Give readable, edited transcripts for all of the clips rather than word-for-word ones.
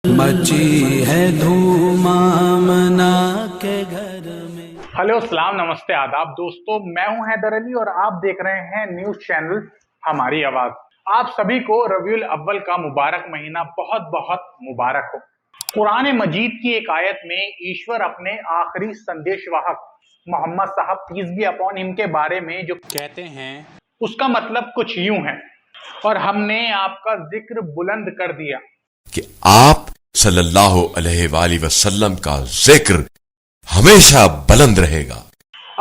मची है धूम आमना के घर में। हेलो अस्सलाम नमस्ते आदाब दोस्तों, मैं हूं हैदर अली और आप देख रहे हैं न्यूज चैनल हमारी आवाज। आप सभी को रबीउल अव्वल का मुबारक महीना बहुत बहुत मुबारक हो। कुरान मजीद की एक आयत में ईश्वर अपने आखिरी संदेशवाहक मोहम्मद साहब पीस बी अपॉन हिम के बारे में जो कहते हैं उसका मतलब कुछ यूं है, और हमने आपका जिक्र बुलंद कर दिया कि आप सल्लल्लाहु अलैहि वसल्लम का जिक्र हमेशा बुलंद रहेगा।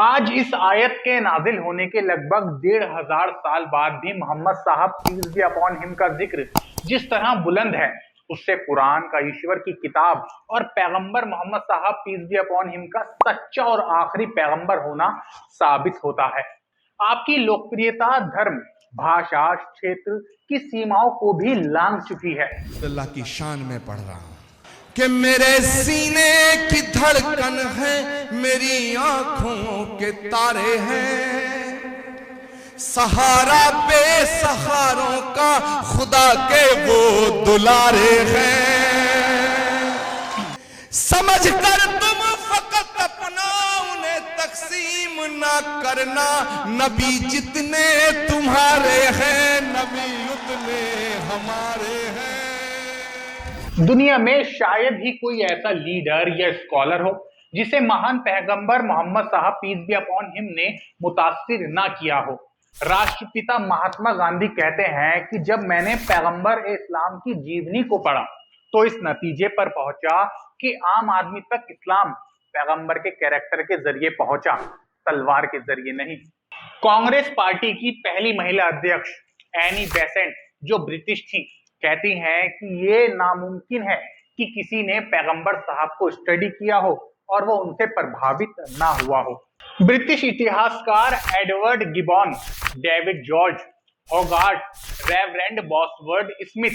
आज इस आयत के नाजिल होने के लगभग 1500 साल बाद भी मोहम्मद साहब पीस बी अपॉन हिम का जिक्र जिस तरह बुलंद है, उससे कुरान का ईश्वर की किताब और पैगंबर मोहम्मद साहब पीस बी अपॉन हिम का सच्चा और आखिरी पैगंबर होना साबित होता है। आपकी लोकप्रियता धर्म, भाषा, क्षेत्र की सीमाओं को भी लांघ चुकी है। अल्लाह की शान में पढ़ रहा हूं कि मेरे सीने की धड़कन है, मेरी आंखों के तारे हैं, सहारा पे सहारों का खुदा के वो दुलारे हैं। समझ कर तुम फकत अपना उन्हें तकसीम ना करना, नबी जितने तुम्हारे हैं नबी उतने हमारे हैं। दुनिया में शायद ही कोई ऐसा लीडर या स्कॉलर हो जिसे महान पैगंबर मोहम्मद साहब पीस बी अपॉन हिम ने मुतासिर ना किया हो। राष्ट्रपिता महात्मा गांधी कहते हैं कि जब मैंने पैगंबर इस्लाम की जीवनी को पढ़ा तो इस नतीजे पर पहुंचा कि आम आदमी तक इस्लाम पैगंबर के कैरेक्टर के जरिए पहुंचा, तलवार के जरिए नहीं। कांग्रेस पार्टी की पहली महिला अध्यक्ष एनी बेसेंट, जो ब्रिटिश थी, कहती हैं कि ये नामुमकिन है कि किसी ने पैगंबर साहब को स्टडी किया हो और वो उनसे प्रभावित ना हुआ हो। ब्रिटिश इतिहासकार Edward Gibbon, David George Hogarth, Reverend Bosworth Smith,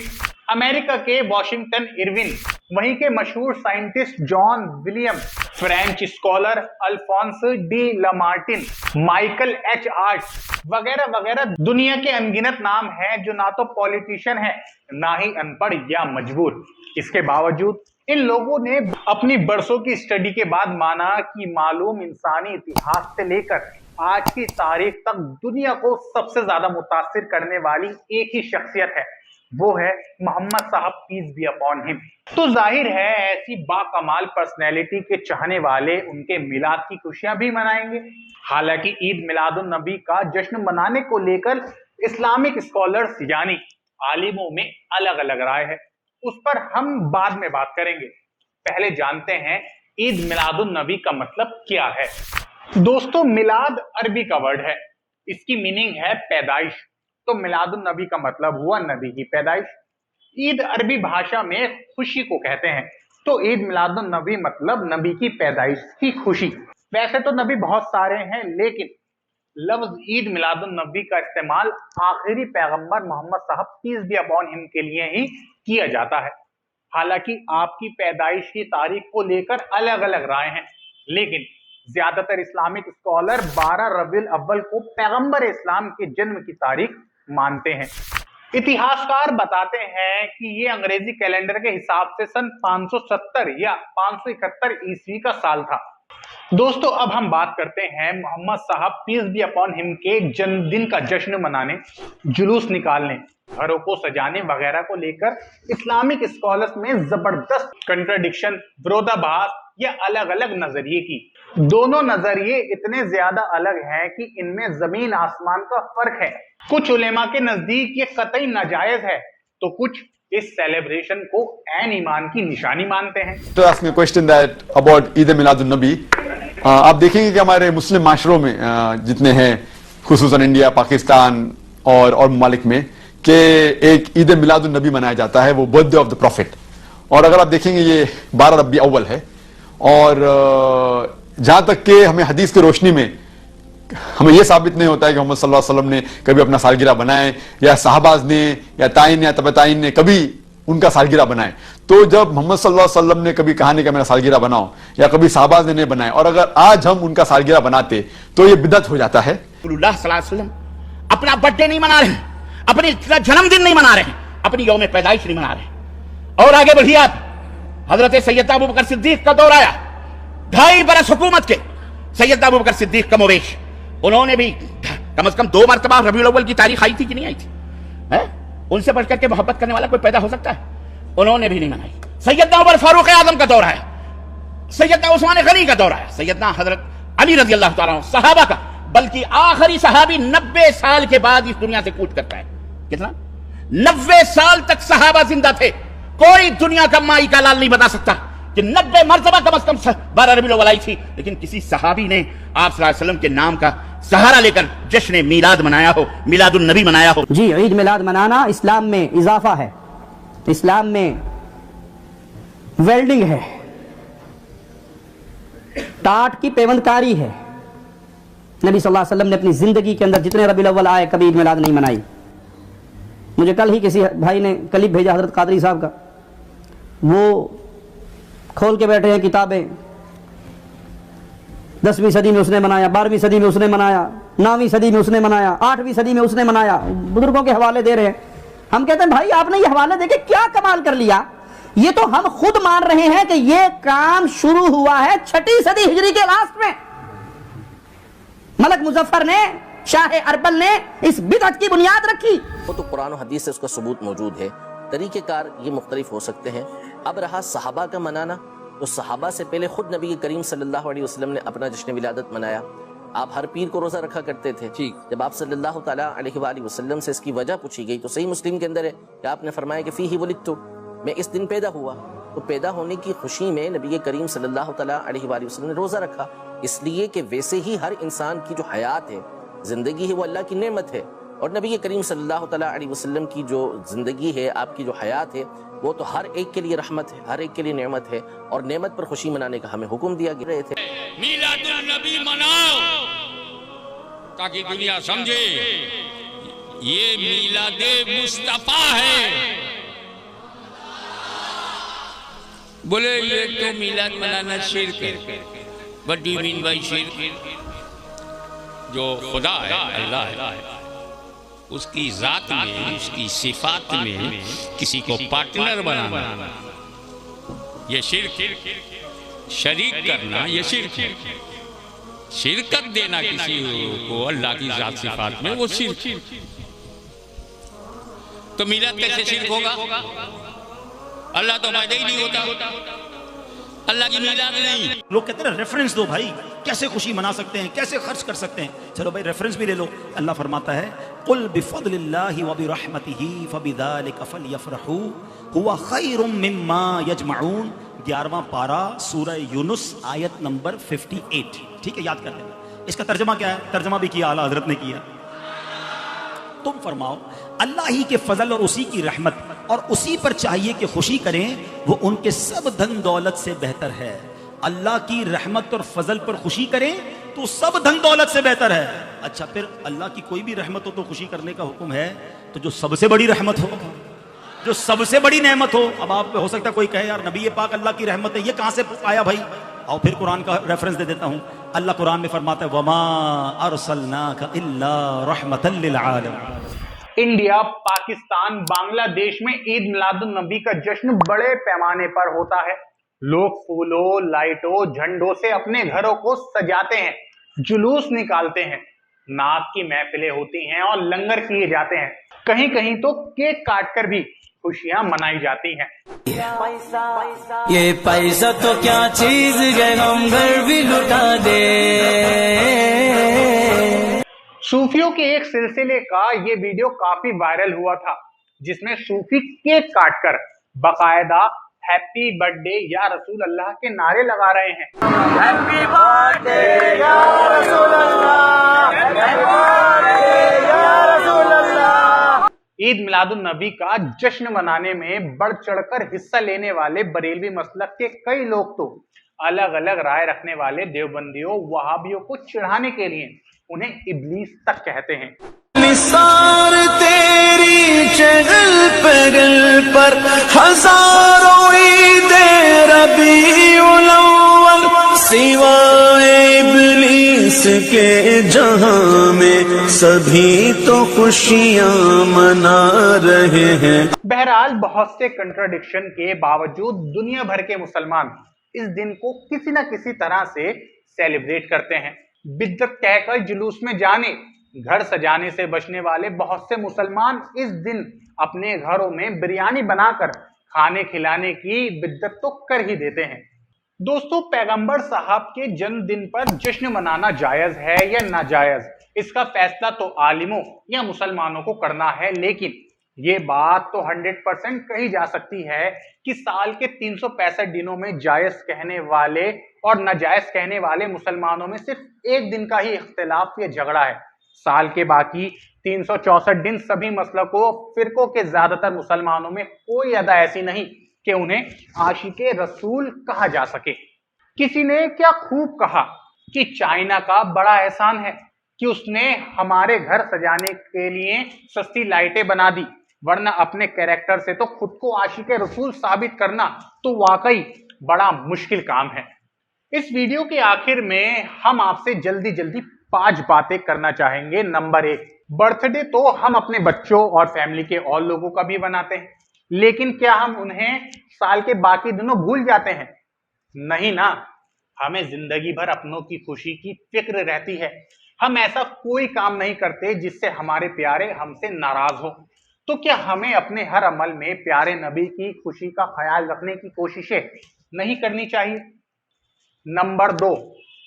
America के वॉशिंगटन इरविन, वहीं के मशहूर scientist John William, French scholar Alphonse de Lamartine, Michael H Hart वगैरह वगैरह दुनिया के अनगिनत नाम हैं जो ना तो पॉलिटिशियन है ना ही अनपढ़ या मजबूर। इसके बावजूद इन लोगों ने अपनी बरसों की स्टडी के बाद माना कि मालूम इंसानी इतिहास से लेकर आज की तारीख तक दुनिया को सबसे ज्यादा मुतासिर करने वाली एक ही शख्सियत है, वो है मोहम्मद साहब पीस बी अपॉन हिम। तो जाहिर है ऐसी बाकमाल पर्सनैलिटी के चाहने वाले उनके मिलाद की खुशियां भी मनाएंगे। हालांकि ईद मिलादुन नबी का जश्न मनाने को लेकर इस्लामिक स्कॉलर्स यानी आलिमों में अलग अलग राय है, उस पर हम बाद में बात करेंगे। पहले जानते हैं ईद मिलादुन नबी का मतलब क्या है। दोस्तों, मिलाद अरबी का वर्ड है, इसकी मीनिंग है पैदाइश, तो मिलादुन नबी का मतलब हुआ नबी की पैदाइश। ईद अरबी भाषा में खुशी को कहते हैं, तो ईद मिलादुन नबी मतलब नबी की पैदाइश की खुशी। वैसे तो नबी बहुत सारे हैं, लेकिन लफ्ज ईद मिलादुन नबी का इस्तेमाल आखिरी पैगंबर मोहम्मद साहब पीस बी अपॉन हिम के लिए ही किया जाता है। हालांकि आपकी पैदाइश की तारीख को लेकर अलग अलग राय हैं, लेकिन ज्यादातर इस्लामिक स्कॉलर 12 रबीउल अव्वल को पैगंबर इस्लाम के जन्म की तारीख मानते हैं। इतिहासकार बताते हैं कि ये अंग्रेजी कैलेंडर के हिसाब से सन 570 या 571 ईस्वी का साल था। दोस्तों, अब हम बात करते हैं मोहम्मद साहब पीस बी अपॉन हिम के जन्मदिन का जश्न मनाने, जुलूस निकालने, घरों को सजाने वगैरह को लेकर इस्लामिक स्कॉलर्स में जबरदस्त कंट्राडिक्शन, विरोधाभास या अलग अलग नजरिए की। दोनों नजरिए इतने ज्यादा अलग हैं कि इनमें जमीन आसमान का फर्क है। कुछ उलेमा के नजदीक ये कतई नाजायज है, तो कुछ इस सेलिब्रेशन को ऐन ईमान की निशानी मानते हैं। तो ask me a question that about Eid Miladun नबी। आप देखेंगे कि हमारे मुस्लिम माशरों में जितने हैं, खुसूसन इंडिया, पाकिस्तान और ममालिक में, कि एक ईद मिलादुन नबी मनाया जाता है, वो बर्थडे ऑफ द प्रॉफिट। और अगर आप देखेंगे ये 12 रबी अव्वल है, और जहां तक कि हमें हदीस की रोशनी में हमें यह साबित नहीं होता है कि मोहम्मद सल्लल्लाहु अलैहि वसल्लम ने कभी अपना सालगिरह बनाए, या साहबाज ने या ताइन या तबताइन ने कभी उनका सालगिरह बनाए। तो जब मोहम्मद सल्लल्लाहु अलैहि वसल्लम ने कभी कहा नहीं कि मेरा सालगिरह बनाओ, या कभी साहबाज ने नहीं बनाए, और अगर आज हम उनका सालगिरह बनाते तो ये बिदअत हो जाता है। रसूलुल्लाह सल्लल्लाहु अलैहि वसल्लम अपना बर्थडे नहीं मना रहे, अपनी जन्मदिन नहीं मना रहे, अपनी यौम पैदाइश नहीं मना रहे। और आगे बढ़िए आप حضرت سیدنا ابو بکر صدیق کا دور آیا, 2.5 برس حکومت کے سیدنا ابو بکر صدیق کا مویش, انہوں نے بھی کم از کم 2 مرتبہ ربیع الاول کی تاریخ آئی تھی کہ نہیں آئی تھی؟ ان سے بڑھ کر کے محبت کرنے والا کوئی پیدا ہو سکتا ہے؟ انہوں نے بھی نہیں منائی. سیدنا عمر فاروق اعظم کا دور آیا, سیدنا عثمان غنی کا دور آیا, سیدنا حضرت علی رضی اللہ تعالیٰ عنہ, صحابہ کا, بلکہ آخری صحابی 90 سال کے بعد اس دنیا سے کوچ کرتا ہے. کتنا؟ 90 سال تک صحابہ زندہ تھے. کوئی دنیا کا مائی کا لال نہیں بتا سکتا کہ 90 مرتبہ کم از کم 12 ربیع الاول آئی تھی, لیکن کسی صحابی نے آپ صلی اللہ علیہ وسلم کے نام کا سہارا لے کر جشن میلاد منایا ہو, میلاد النبی منایا ہو. جی, عید میلاد منانا اسلام میں اضافہ ہے, اسلام میں ویلڈنگ ہے, ٹاٹ کی پیوند کاری ہے. نبی صلی اللہ علیہ وسلم نے اپنی زندگی کے اندر جتنے ربیع الاول آئے کبھی عید میلاد نہیں منائی. مجھے کل ہی کسی بھائی نے کلپ بھیجا حضرت قادری صاحب کا, وہ کھول کے بیٹھے ہیں کتابیں, 10ویں صدی میں اس نے منایا, 12ویں صدی میں اس نے منایا, 9ویں صدی میں اس نے منایا, 8ویں صدی میں اس نے منایا, بزرگوں کے حوالے دے رہے ہیں. ہم کہتے ہیں بھائی آپ نے یہ حوالے دے کے کیا کمال کر لیا؟ یہ تو ہم خود مان رہے ہیں کہ یہ کام شروع ہوا ہے 6 صدی ہجری کے لاسٹ میں. ملک مظفر نے, شاہ اربل نے اس بدعت کی بنیاد رکھی. وہ تو قرآن و حدیث سے اس کا ثبوت موجود ہے. طریقہ کار یہ مختلف ہو سکتے ہیں. اب رہا صحابہ کا منانا, تو صحابہ سے پہلے خود نبی کریم صلی اللہ علیہ وسلم نے اپنا جشن ولادت منایا. آپ ہر پیر کو روزہ رکھا کرتے تھے. جب آپ صلی اللہ تعالیٰ علیہ وآلہ وسلم سے اس کی وجہ پوچھی گئی تو صحیح مسلم کے اندر ہے کہ آپ نے فرمایا کہ فیہ ولدت, میں اس دن پیدا ہوا. تو پیدا ہونے کی خوشی میں نبی کریم صلی اللہ تعالیٰ علیہ وآلہ وسلم نے روزہ رکھا, اس لیے کہ ویسے ہی ہر انسان کی جو حیات ہے, زندگی ہے, وہ اللہ کی نعمت ہے, اور نبی کریم صلی اللہ تعالیٰ علیہ وسلم کی جو زندگی ہے, آپ کی جو حیات ہے, وہ تو ہر ایک کے لیے رحمت ہے, ہر ایک کے لیے نعمت ہے, اور نعمت پر خوشی منانے کا ہمیں حکم دیا گیا تھے. میلاد النبی مناؤ تاکہ دنیا سمجھے یہ میلاد مصطفیٰ ہے. بولے یہ تو میلاد منانا شرک ہے. What do you mean by شرک؟ جو خدا ہے, اللہ ہے, اس کی ذات میں, اس کی صفات میں کسی کو پارٹنر بنانا یہ شرک. شریک کرنا یہ شرک ہے. شرکت دینا کسی کو اللہ کی ذات صفات میں وہ شرک. تو میلاد کیسے شرک ہوگا؟ اللہ تو پیدا ہی نہیں ہوتا, اللہ کی میلاد نہیں. لوگ کہتے ہیں ریفرنس دو بھائی, کیسے خوشی منا سکتے ہیں, کیسے خرچ کر سکتے ہیں. چلو بھائی ریفرنس بھی لے لو. اللہ فرماتا ہے قل بفضل اللہ وبرحمتہ فبذلک فلیفرحوا هو خیر مما یجمعون. 11واں پارہ سورہ یونس آیت نمبر 58. ٹھیک ہے, یاد کر لینا. اس کا ترجمہ کیا ہے؟ ترجمہ بھی کیا اعلیٰ حضرت نے کیا. تم فرماؤ اللہ ہی کے فضل اور اسی کی رحمت اور اسی پر چاہیے کہ خوشی کریں, وہ ان کے سب دھن دولت سے بہتر ہے. اللہ کی رحمت اور فضل پر خوشی کریں تو سب دھن دولت سے بہتر ہے. اچھا, پھر اللہ کی کوئی بھی رحمت ہو تو خوشی کرنے کا حکم ہے, تو جو سب سے بڑی رحمت ہو, جو سب سے بڑی نعمت ہو. اب آپ ہو سکتا ہے کوئی کہے یار نبی پاک اللہ کی رحمت ہے, یہ کہاں سے آیا بھائی؟ اور پھر قرآن کا ریفرنس دے دیتا ہوں. اللہ قرآن میں فرماتا ہے وما ارسلناک الا رحمتا للعالمین. انڈیا, پاکستان, بنگلہ دیش میں عید میلاد النبی کا جشن بڑے پیمانے پر ہوتا ہے. لوگ پھولوں, لائٹوں, جھنڈوں سے اپنے گھروں کو سجاتے ہیں, جلوس نکالتے ہیں, نعت کی محفلیں ہوتی ہیں اور لنگر کیے جاتے ہیں. کہیں کہیں تو کیک کاٹ کر بھی خوشیاں منائی جاتی ہیں. یہ پیسہ تو کیا چیز ہے, ہم گھر بھی لٹا دے. صوفیوں کے ایک سلسلے کا یہ ویڈیو کافی وائرل ہوا تھا, جس میں صوفی کیک کاٹ کر باقاعدہ ہیپی برتھ ڈے یا رسول اللہ کے نعرے لگا رہے ہیں. ہیپی برتھ ڈے یا رسول اللہ, ہیپی برتھ ڈے یا رسول اللہ. عید میلاد النبی کا جشن منانے میں بڑھ چڑھ کر حصہ لینے والے بریلوی مسلک کے کئی لوگ تو الگ الگ رائے رکھنے والے دیوبندیوں, وہابیوں کو چڑھانے کے لیے انہیں ابلیس تک کہتے ہیں. نثار تیری چگل پگل پر ہزاروں عید ربیع الاول, سوائے ابلیس کے جہاں میں सभी तो खुशियां मना रहे हैं। बहरहाल बहुत से कंट्राडिक्शन के बावजूद दुनिया भर के मुसलमान इस दिन को किसी न किसी तरह से सेलिब्रेट करते हैं। बिद्दत कहकर जुलूस में जाने, घर सजाने से बचने वाले बहुत से मुसलमान इस दिन अपने घरों में बिरयानी बनाकर खाने खिलाने की बिद्दत तो कर ही देते हैं। दोस्तों, पैगंबर साहब के जन्मदिन पर जश्न मनाना जायज है या नाजायज, इसका फैसला तो आलिमों या मुसलमानों को करना है, लेकिन ये बात तो 100% कही जा सकती है कि साल के 365 दिनों में जायज कहने वाले और नाजायज कहने वाले मुसलमानों में सिर्फ एक दिन का ही इख्तिलाफ या झगड़ा है। साल के बाकी 364 दिन सभी मसलकों फिरकों के ज्यादातर मुसलमानों में कोई अदा ऐसी नहीं कि उन्हें आशिके रसूल कहा जा सके। किसी ने क्या खूब कहा कि चाइना का बड़ा एहसान है कि उसने हमारे घर सजाने के लिए सस्ती लाइटें बना दी, वरना अपने कैरेक्टर से तो खुद को आशिके रसूल साबित करना तो वाकई बड़ा मुश्किल काम है। इस वीडियो के आखिर में हम आपसे जल्दी जल्दी 5 बातें करना चाहेंगे। नंबर 1, बर्थडे तो हम अपने बच्चों और फैमिली के और लोगों का भी बनाते हैं, लेकिन क्या हम उन्हें साल के बाकी दिनों भूल जाते हैं? नहीं ना, हमें जिंदगी भर अपनों की खुशी की फिक्र रहती है। हम ऐसा कोई काम नहीं करते जिससे हमारे प्यारे हमसे नाराज हो। तो क्या हमें अपने हर अमल में प्यारे नबी की खुशी का ख्याल रखने की कोशिशें नहीं करनी चाहिए? नंबर 2,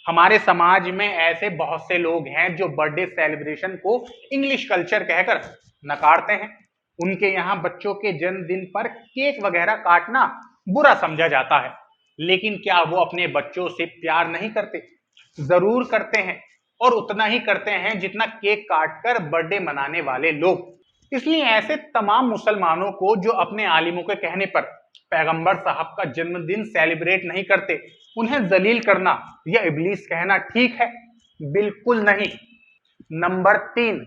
हमारे समाज में ऐसे बहुत से लोग हैं जो बर्थडे सेलिब्रेशन को इंग्लिश कल्चर कहकर नकारते हैं। उनके यहाँ बच्चों के जन्मदिन पर केक वगैरह काटना बुरा समझा जाता है, लेकिन क्या वो अपने बच्चों से प्यार नहीं करते? जरूर करते हैं, और उतना ही करते हैं जितना केक काटकर बर्थडे मनाने वाले लोग। इसलिए ऐसे तमाम मुसलमानों को जो अपने आलिमों के कहने पर पैगंबर साहब का जन्मदिन सेलिब्रेट नहीं करते, उन्हें जलील करना या इब्लीस कहना ठीक है? बिल्कुल नहीं। नंबर 3,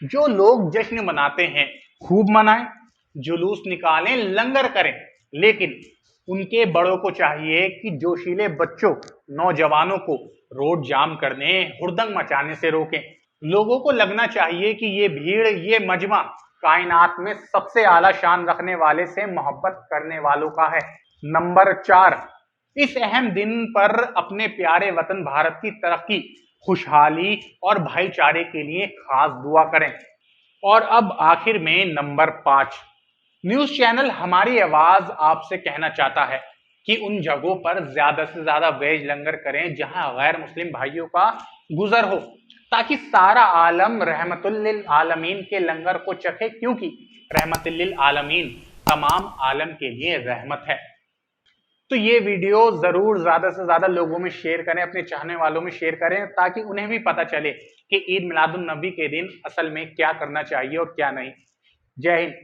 जो लोग जश्न मनाते हैं खूब मनाएं, जुलूस निकालें, लंगर करें, लेकिन उनके बड़ों को चाहिए कि जोशीले बच्चों, नौजवानों को रोड जाम करने, हुड़दंग मचाने से रोकें। लोगों को लगना चाहिए कि ये भीड़, ये मजमा कायनात में सबसे आला शान रखने वाले से मोहब्बत करने वालों का है। नंबर 4, इस अहम दिन पर अपने प्यारे वतन भारत की तरक्की, खुशहाली और भाईचारे के लिए खास दुआ करें। और अब आखिर में नंबर 5, न्यूज चैनल हमारी आवाज आपसे कहना चाहता है कि उन जगहों पर ज्यादा से ज्यादा वेज लंगर करें जहां गैर मुस्लिम भाइयों का गुजर हो, ताकि सारा आलम रहमतुल लिल आलमीन के लंगर को चखे, क्योंकि रहमतुल लिल आलमीन तमाम आलम के लिए रहमत है। तो ये वीडियो जरूर ज्यादा से ज्यादा लोगों में शेयर करें, अपने चाहने वालों में शेयर करें, ताकि उन्हें भी पता चले कि ईद मिलादुन नबी के दिन असल में क्या करना चाहिए और क्या नहीं। जय हिंद।